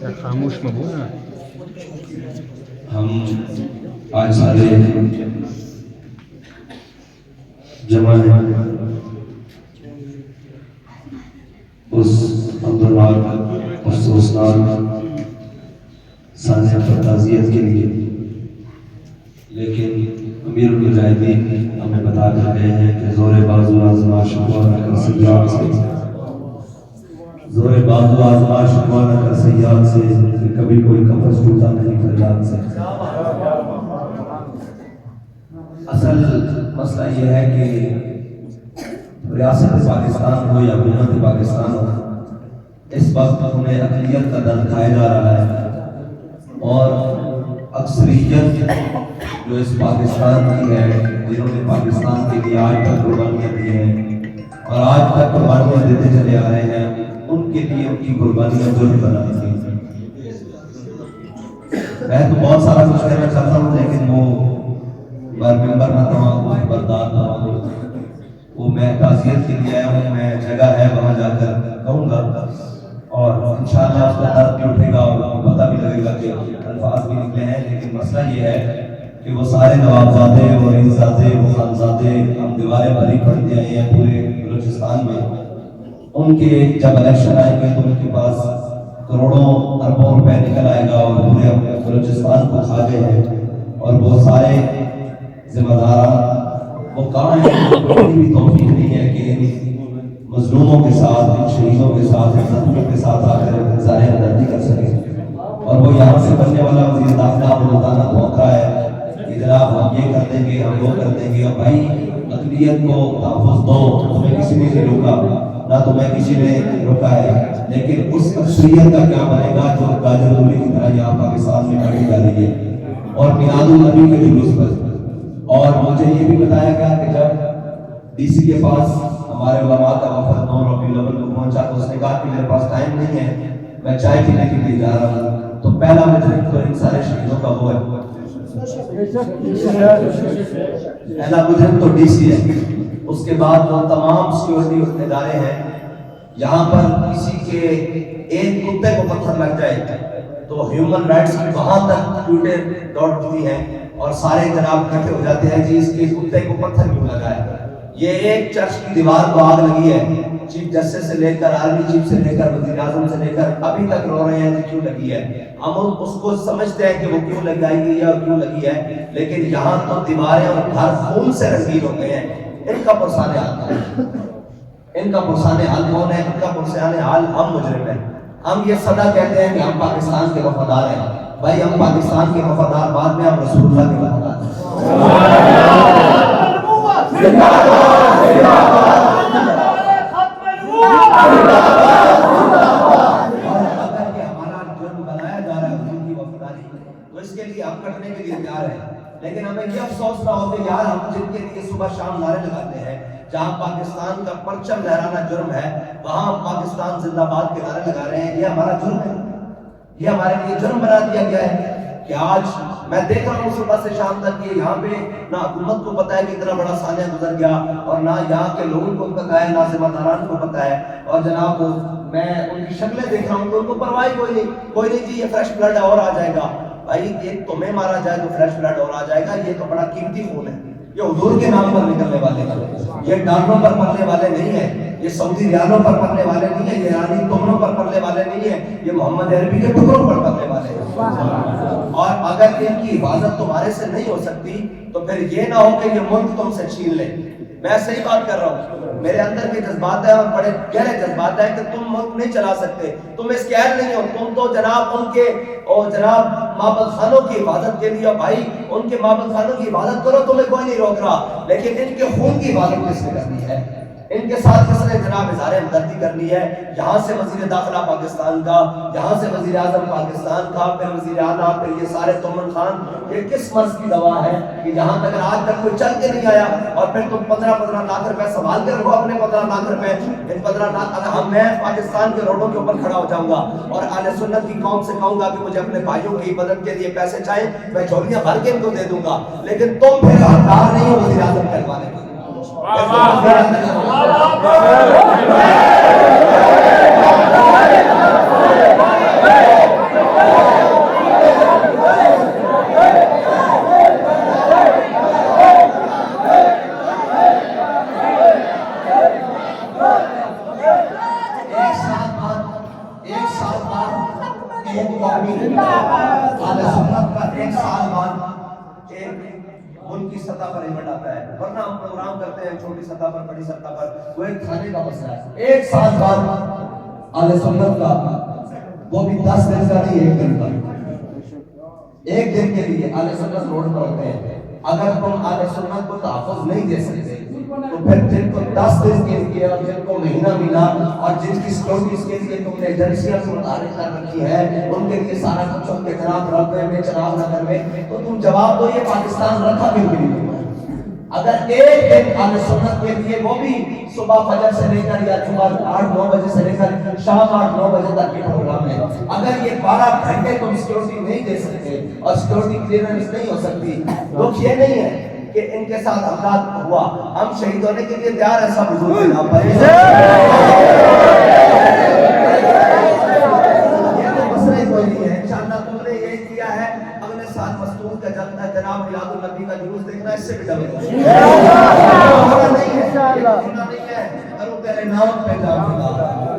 یا خاموش مبونا ہم آج سارے جمع ہیں اس عبدالواحد افسوسناک سانحہ پر تعزیت کے لیے، لیکن امیر المجاہدین ہمیں بتا کر گئے ہیں کہ زور بازو آزما شکوہ نہ کر سیاد سے، زور بازو آزما شکوہ نہ کر سیاد سے، کہ کبھی کوئی قفس ٹوٹا نہیں فریاد سے۔ اصل مسئلہ یہ ہے کہ ریاست پاکستان ہو یا حکومت پاکستان ہو، اس وقت انہیں اقلیت کا درد کھایا جا رہا ہے، اور اکثریت جو اس پاکستان کی ہے، جنہوں نے پاکستان کے لیے آج تک قربانیاں دی ہیں اور آج تک قربانیاں دیتے چلے آ رہے ہیں، ان کے لیے ان کی قربانیاں جرم بنا دی ہیں۔ میں تو بہت سارا کچھ کہنا چاہتا ہوں، لیکن وہ ممبر نہ تمام بردار تمام وہ میں تعزیت کے لیے آیا ہوں، میں جگہ ہے وہاں جا کر کہوں گا، اور انشاءاللہ اس کا درد بھی اٹھے گا اور پتہ بھی لگے گا کہ الفاظ بھی نکلے ہیں، لیکن مسئلہ یہ ہے کہ وہ سارے نوابزادے اور عزادے و خانزادے ہم دیواریں بھری پڑتی آئی ہیں پورے بلوچستان میں، ان کے جب الیکشن آئیں گے تو ان کے پاس کروڑوں اربوں روپے نکل آئے گا اور پورے بلوچستان کو کھا گئے ہیں، اور وہ سارے ذمہ داران وہ کہاں ہیں؟ کوئی بھی توفیق نہیں ہے کہ ان مظلوموں کے ساتھ، ان شہیدوں کے ساتھ، ان زخمیوں کے ساتھ آ کر اظہار ہمدردی کر سکیں، اور وہ یہاں سے بننے والا وزیر داخلہ روزانہ دھوکہ ہے کہ جناب ہم یہ کر دیں گے، ہم وہ کر دیں گے۔ اور بھائی اقلیت کو تحفظ دو، تمہیں کسی نے نہیں روکا، نہ تمہیں کسی نے روکا ہے، لیکن اس اکثریت کا کیا بنے گا جو گاجر گولی کی طرح یہاں پاکستان میں کاٹی جا رہی ہے، اور میلاد النبی کے جلوس پر۔ اور مجھے یہ بھی بتایا گیا کہ جب ڈی سی کے پاس ہمارے علماء کا وفد 9 ربیع الاول کو پہنچا تو اس نے کہا کہ میرے پاس ٹائم نہیں ہے، میں چائے پینے کے لیے جا رہا ہوں، تو پہلا مجرم تو ان سارے شہیدوں کا وہ ہے، پہلا مجرم تو ڈی سی ہے، اس کے بعد وہ تمام سیکورٹی ادارے ہیں۔ یہاں پر کسی کے ایک کتے کو پتھر لگ جائے تو ہیومن رائٹس کی وہاں تک ٹویٹیں دوڑتی ہیں اور سارے جناب اکٹھے ہو جاتے ہیں، جی اس کے کتے کو پتھر کیوں لگا ہے؟ یہ ایک چرچ کی دیوار کو آگ لگی ہے، چیف جسٹس سے لے کر آرمی چیف سے لے کر وزیر اعظم سے لے کر ابھی تک رو رہے ہیں کہ کیوں لگی ہے۔ ہم اس کو سمجھتے ہیں کہ وہ کیوں لگائی گئی ہے اور کیوں لگی ہے، لیکن یہاں تو دیواریں اور گھر خون سے رنگین ہو گئے ہیں۔ ان کا پرسان حال ہے، ان کا پرسان حال کون ہے؟ ان کا پرسان حال ہم مجرم ہیں۔ ہم یہ صدا کہتے ہیں کہ ہم پاکستان کے وفادار ہیں، بھائی ہم پاکستان کے وفادار، بعد میں ہم رسول اللہ کے وفادار ہیں۔ اس کے لیے ہم کٹنے کے لیے تیار ہیں، لیکن ہمیں یہ افسوس نہ ہو کہ یار ہم جن کے لیے صبح شام نعرے لگاتے ہیں، جہاں پاکستان کا پرچم لہرانا جرم ہے، وہاں ہم پاکستان زندہ باد کے نعرے لگا رہے ہیں۔ یہ ہمارا جرم ہے، یہ ہمارے لیے جرم بنا دیا گیا ہے کہ آج میں دیکھ رہا ہوں صبح سے شام تک کہ یہاں پہ نہ حکومت کو پتہ ہے کہ اتنا بڑا سانحہ گزر گیا، اور نہ یہاں کے لوگوں کو پتہ ہے، نہ ذمہ داران کو پتہ ہے، اور جناب میں ان کی شکلیں دیکھ رہا ہوں تو ان کو پرواہ کوئی نہیں جی یہ فریش بلڈ اور آ جائے گا۔ بھائی ایک تمہیں مارا جائے تو فریش بلڈ اور آ جائے گا، یہ تو بڑا قیمتی خون ہے، یہ حضور کے نام پر نکلنے والے ہیں، یہ ڈالروں پر پلنے والے نہیں ہیں، یہ سعودی ریالوں پر پلنے والے نہیں ہیں، یہ ایرانی تومروں پر پلنے والے نہیں ہیں، یہ محمد عربی کے ٹکڑوں پر پلنے والے ہیں۔ اور اگر ان کی حفاظت تمہارے سے نہیں ہو سکتی تو پھر یہ نہ ہو کہ یہ ملک تم سے چھین لے۔ میں صحیح بات کر رہا ہوں، میرے اندر کے جذبات ہیں اور بڑے گہرے جذبات ہیں کہ تم ملک نہیں چلا سکتے، تم اس کے اہل نہیں ہو، تم تو جناب ان کے اور جناب معبد خانوں کی حفاظت کے لیے، بھائی ان کے معبد خانوں کی حفاظت کرو، تمہیں کوئی نہیں روک رہا، لیکن ان کے خون کی حفاظت کس نے کرنی ہے؟ ان کے ساتھ کس نے جناب اظہار ہمدردی کرنی ہے؟ یہاں سے وزیر داخلہ پاکستان کا، یہاں سے وزیر اعظم پاکستان کا، پھر وزیر اعلیٰ، پھر یہ سارے تومن خان، یہ کس مرض کی دوا ہے کہ جہاں تک آج تک کوئی چل کے نہیں آیا، اور پھر تم 15 لاکھ روپے سنبھال کے رکھو اپنے 15 لاکھ روپے، ان 15 لاکھ اگر میں پاکستان کے روڈوں کے اوپر کھڑا ہو جاؤں گا اور اہل سنت کی قوم سے کہوں گا کہ مجھے اپنے بھائیوں کی مدد کے لیے پیسے چاہیے، میں جھولیاں بھر کے ان کو دے دوں گا، لیکن تم پھر حقدار نہیں ہو وزیر اعظم کہلوانے کے۔ ایک قومی اہل سنت کا 1 سال بعد ایک ملک کی سطح پر ایونٹ آتا ہے، ورنہ ہم پروگرام کرتے ہیں چھوٹی سطح پر بڑی سطح پر، وہ ایک کھانے کا مسئلہ ہے۔ 1 سال بعد اہل سنت کا، وہ بھی 10 دن کا نہیں، 1 دن کا، 1 دن کے لیے اہل سنت روڈ پر ہوتے ہیں۔ اگر تم اہل سنت کو تحفظ نہیں دے سکتے تو پھر جن کو 10 دن کے لیے اور جن کو مہینہ اور جن کی سیکورٹیز کے لیے تم نے ایجنسیاں سے متعارف کر رکھی ہے، ان کے لیے سارا کچھ ان کے خلاف رکھنے میں چناؤ نہ کرنے، تو تم جواب دو یہ پاکستان رکھا کیوں نہیں؟ اگر 1 دن اہل سنت کے لیے، وہ بھی صبح فجر سے لے کر یا صبح 8-9 بجے سے لے کر شام 8-9 بجے تک کے پروگرام ہے، اگر یہ 12 گھنٹے تم سیکورٹی نہیں دے سکتے اور سیکورٹی کلیئرنس نہیں ہو سکتی، دکھ یہ نہیں ہے کہ ان کے ساتھ حملات ہوا، ہم شہید ہونے کے لیے تیار ہیں سب حضور کے نام پر۔ یہ تو مسئلہ ہی کوئی نہیں ہے، انشاءاللہ تم نے یہ کیا ہے، اگلے سال مستور کا جناب میلاد النبی کا جلوس دیکھنا، اس سے بھی ڈبل ہونا نہیں ہے، کرو تیرے نام پہ جاؤں گا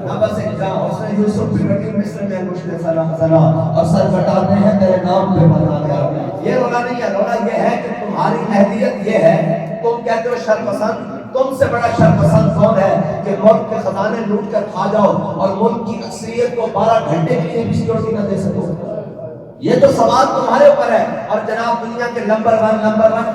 نہ بس ایک جاؤں، اس نے یوسف بن رقیم مصر میں مشکل سنا اور سر بٹاتے ہیں تیرے نام پہ بتا گیا۔ یہ رونا نہیں ہے، رونا یہ ہے کہ تمہاری اہلیت یہ ہے، تم کہتے ہو شرپسند، تم سے بڑا شرپسند کون ہے کہ ملک کے خزانے لوٹ کر کھا جاؤ اور ملک کی اکثریت کو 12 گھنٹے کے لیے بھی سیکورٹی نہ دے سکو؟ یہ تو سوال تمہارے اوپر ہے۔ اور جناب دنیا کے نمبر ون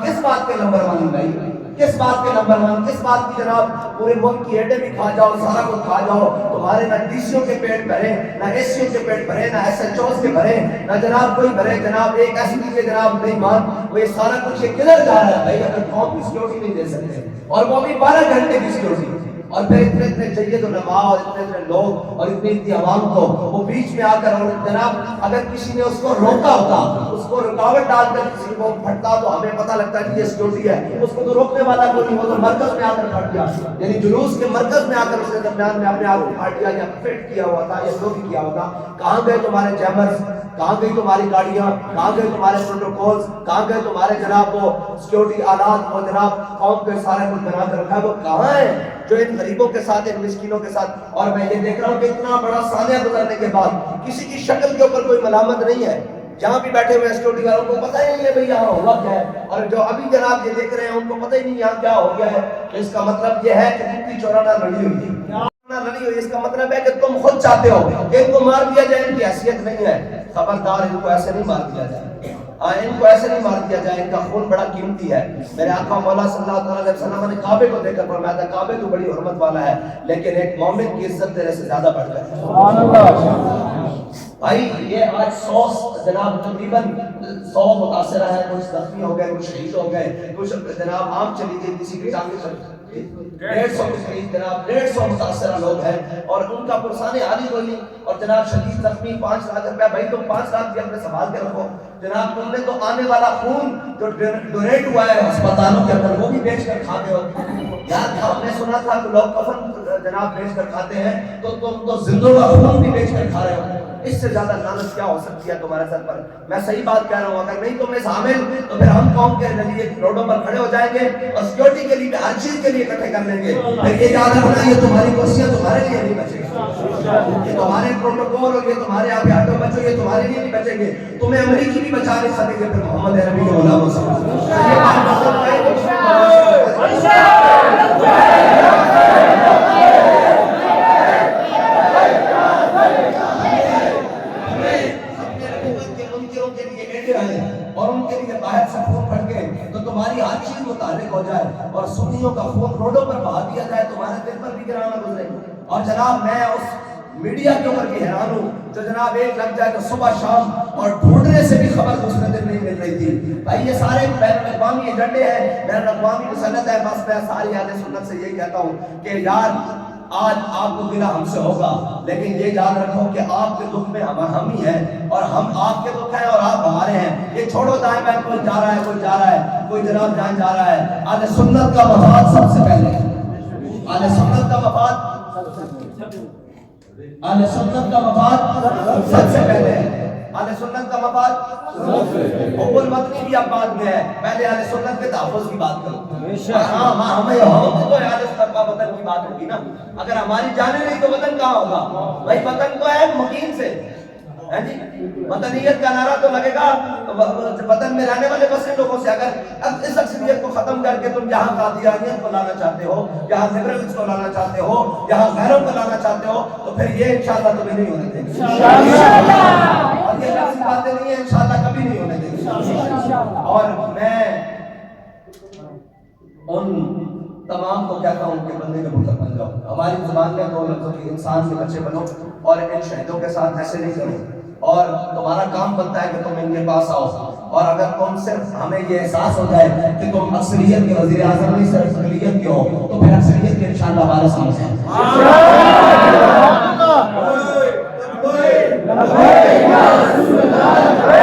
کس بات کے نمبر ون بھائی؟ کس بات کے نمبر ون؟ کس بات کی جناب پورے ملک کی ایڈے بھی کھا جاؤ، سارا کچھ کھا جاؤ، تمہارے نہ ڈی سیوں کے پیٹ بھرے، نہ ایس سیوں کے پیٹ بھرے، نہ ایس ایچ اوز کے بھرے، نہ جناب کوئی بھرے، جناب ایک ایس پی کے جناب نہیں مان، وہ یہ سارا کچھ یہ کدھر جا رہا ہے بھائی؟ اگر قوم کی سیکورٹی نہیں دے سکتے، اور وہ بھی 12 گھنٹے کی سیکورٹی، اور پھر اتنے جید علماء اور اتنے لوگ اور اتنی عوام کو وہ بیچ میں آ کر، اور جناب اگر کسی نے اس کو روکا ہوتا، اس کو رکاوٹ ڈال کر کسی کو پھٹتا تو ہمیں پتہ لگتا ہے کہ یہ سیکورٹی ہے، اس کو تو روکنے والا کوئی نہیں، وہ تو مرکز میں آ کر پھٹ گیا، یعنی جلوس کے مرکز میں آ کر اس کے درمیان میں اپنے آپ کو پھاٹ دیا یا فٹ کیا ہوا تھا یا جو بھی کیا ہوتا۔ کہاں گئے تمہارے چیمبرز؟ کہاں گئی تمہاری گاڑیاں؟ کہاں گئے تمہارے پروٹوکولز؟ کہاں گئے تمہارے جناب وہ سیکورٹی آلات؟ وہ جناب قوم کے سارے کچھ بنا کر رکھا ہے، وہ کہاں ہے جو ان غریبوں کے ساتھ، ان مسکینوں کے ساتھ؟ اور میں یہ دیکھ رہا ہوں کہ اتنا بڑا سانحہ گزرنے کے بعد کسی کی شکل کے اوپر کوئی ملامت نہیں ہے، جہاں بھی بیٹھے ہوئے سیکورٹی والوں کو پتہ ہی نہیں ہے بھئی یہاں ہوا کیا ہے، اور جو ابھی جناب یہ دیکھ رہے ہیں ان کو پتہ ہی نہیں یہاں کیا ہو گیا ہے۔ تو اس کا مطلب یہ ہے کہ کتنی چورانا لڑی ہوئی تھی، لڑی ہوئی، اس کا مطلب ہے کہ تم خود چاہتے ہو کہ ان کو مار دیا جائے، ان کی حیثیت نہیں ہے، خبردار ان کو ایسے نہیں مار دیا جائے، ان کو ایسے نہیں مار دیا جائے، ان کا خون بڑا قیمتی ہے۔ میرے آقا مولا صلی اللہ علیہ وسلم نے کعبے کو دیکھ کر فرمایا تھا کعبے تو بڑی حرمت والا ہے لیکن ایک مومن کی عزت تیرے سے زیادہ بڑھ کر ہے۔ سبحان اللہ بھائی، یہ آج 100 جناب تقریباً 100 متاثرہ ہے، کچھ زخمی ہو گئے، کچھ شہید ہو گئے، کچھ جناب عام چلی گئی، کسی کی ٹانگیں چلی گئی، 150 کے قریب جناب 150 متاثرہ لوگ ہیں، اور ان کا پرسان عالی ہوئی، اور جناب شدید زخمی 5 لاکھ روپے۔ بھائی تم 5 لاکھ بھی اپنے سنبھال کے رکھو، جناب تم نے تو آنے والا خون جو ڈونیٹ ہوا ہے ہسپتالوں کے اندر وہ بھی بیچ کر کھاتے ہو یار۔ ہم نے سنا تھا کہ لوگ کفن جناب بیچ کر کھاتے ہیں، تو تم تو زندوں کا خون بھی بیچ کر کھا رہے ہو، اس سے زیادہ لعنت کیا ہو سکتی ہے تمہارے سر پر؟ میں صحیح بات کہہ رہا ہوں، اگر نہیں تم میں شامل تو پھر ہم قوم کے لیے روڈوں پر کھڑے ہو جائیں گے اور سیکورٹی کے لیے ہر چیز کے لیے اکٹھے کر لیں گے، پھر یہ یاد رکھنا یہ تمہاری کرسیاں تمہارے لیے نہیں بچے گی، یہ تمہارے پروٹوکول اور یہ تمہارے آپ آٹو بچو یہ تمہارے لیے نہیں بچیں گے، تمہیں امریکی بھی بچا نہیں سکیں گے پھر محمد عربی کے غلاموں سے۔ اور ان کے لیے باہر سے خون پھٹ گئے تو تمہاری ہر چیز متعلق ہو جائے اور سنیوں کا خون روڈوں پر بہا دیا جائے، تمہارے دل پر بھی گرانا گزرے۔ اور جناب میں اس میڈیا کے اوپر بھی حیران ہوں جو جناب ایک لگ جائے تو صبح شام اور ڈھونڈنے سے بھی خبر دوسرے دن نہیں مل رہی تھی۔ بھائی یہ سارے بین الاقوامی ایجنڈے ہیں، بین الاقوامی مسلط ہے۔ بس میں ساری اہل سنت سے یہ کہتا ہوں کہ یار آج آپ کو گلا ہم سے ہوگا لیکن یہ یاد رکھو کہ آپ کے دکھ میں ہم ہی ہیں اور ہم آپ کے دکھ ہیں اور آپ ہمارے ہیں۔ یہ چھوڑو دائیں بائیں کوئی جا رہا ہے کوئی جا رہا ہے کوئی جناب جہاں جا رہا ہے، اہل سنت کا مفاد سب سے پہلے، اہل سنت کا مفاد، اہل سنت کا مفاد سب سے پہلے ہے، اہل سنت کا مفاد حب الوطنی بھی اب بعد میں ہے، پہلے اہل سنت کے تحفظ کی بات کرو۔ ہاں ہمیں تو اہل سنت کا وطن کی بات ہوگی نا، اگر ہماری جانیں نہیں تو وطن کہاں ہوگا؟ بھائی وطن تو ہے مکین سے، ہے جی وطنیت کا نعرہ تو لگے گا وطن میں رہنے والے بسے لوگوں سے. اگر اب اس اکثریت کو ختم کر کے تم یہاں قادیانیت کو لانا چاہتے ہو, یہاں لبرلز کو لانا چاہتے ہو, یہاں غیروں کو لانا چاہتے ہو, تو پھر یہ انشاءاللہ تمہیں نہیں ہونے دیں گے اور یہ ایسی باتیں نہیں ہیں انشاءاللہ کبھی نہیں ہونے دیں گے. اور میں ان تمام کو کہتا ہوں کہ بندے کے پتر بن جاؤ. ہماری زبان میں دو لفظوں کی انسان کے بچے بنو اور ان شہیدوں کے ساتھ ایسے نہیں کرو. اور تمہارا کام بنتا ہے کہ تم ان کے پاس آؤ, اور اگر تم صرف ہمیں یہ احساس ہو جائے کہ تم اکثریت کے وزیر اعظم نہیں صرف اقلیت کے ہو, تو پھر اکثریت کے انشاءاللہ وارث ہم ہیں. لبیک یا رسول اللہ